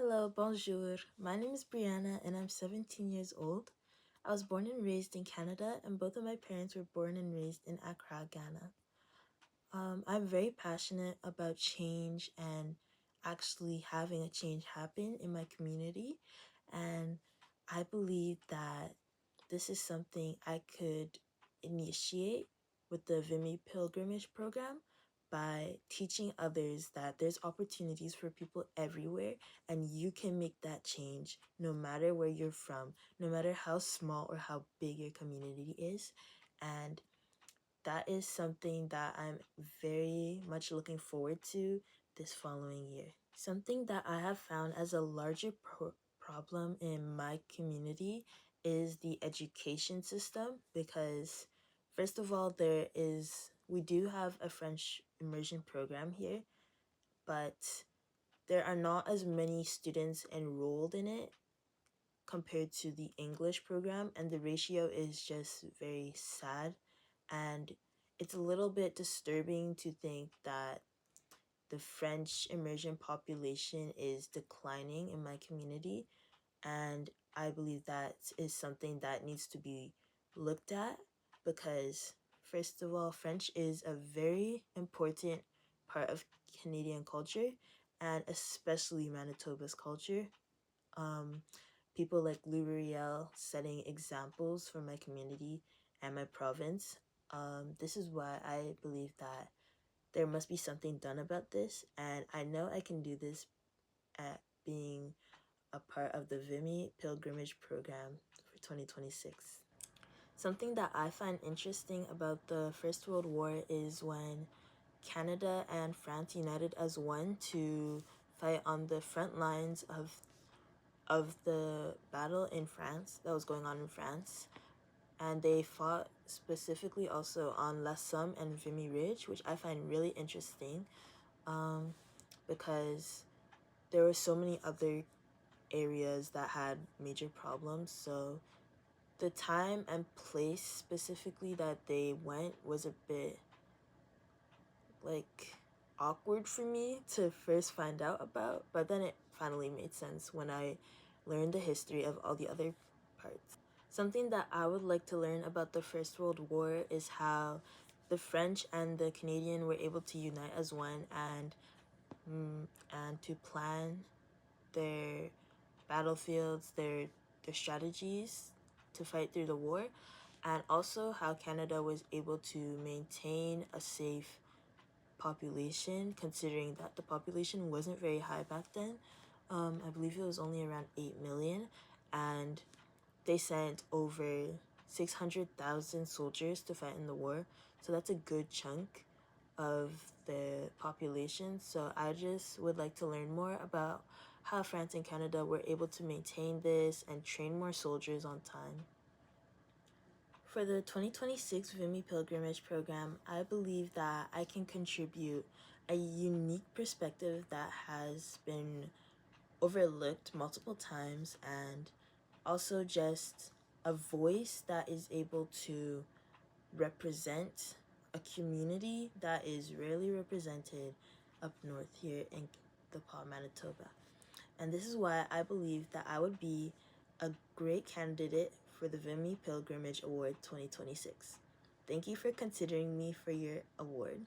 Hello, bonjour. My name is Brianna and I'm 17 years old. I was born and raised in Canada, and both of my parents were born and raised in Accra, Ghana. I'm very passionate about change and actually having a change happen in my community, and I believe that this is something I could initiate with the Vimy Pilgrimage program by teaching others that there's opportunities for people everywhere and you can make that change no matter where you're from, no matter how small or how big your community is. And that is something that I'm very much looking forward to this following year. Something that I have found as a larger problem in my community is the education system, because first of all, we do have a French immersion program here, but there are not as many students enrolled in it compared to the English program, and the ratio is just very sad. And it's a little bit disturbing to think that the French immersion population is declining in my community, and I believe that is something that needs to be looked at because, first of all, French is a very important part of Canadian culture and especially Manitoba's culture. Um, People like Lou Riel setting examples for my community and my province. This is why I believe that there must be something done about this, and I know I can do this at being a part of the Vimy Pilgrimage program for 2026. Something that I find interesting about the First World War is when Canada and France united as one to fight on the front lines of the battle in France that was going on in France. And they fought specifically also on La Somme and Vimy Ridge, which I find really interesting because there were so many other areas that had major problems. So the time and place specifically that they went was a bit like awkward for me to first find out about, but then it finally made sense when I learned the history of all the other parts. Something that I would like to learn about the First World War is how the French and the Canadian were able to unite as one and to plan their battlefields, their strategies to fight through the war, and also how Canada was able to maintain a safe population, considering that the population wasn't very high back then. I believe it was only around 8 million, and they sent over 600,000 soldiers to fight in the war. So that's a good chunk of the population. So I just would like to learn more about how France and Canada were able to maintain this and train more soldiers on time. For the 2026 Vimy Pilgrimage program, I believe that I can contribute a unique perspective that has been overlooked multiple times, and also just a voice that is able to represent a community that is rarely represented up north here in the Paw, Manitoba. And this is why I believe that I would be a great candidate for the Vimy Pilgrimage Award 2026. Thank you for considering me for your award.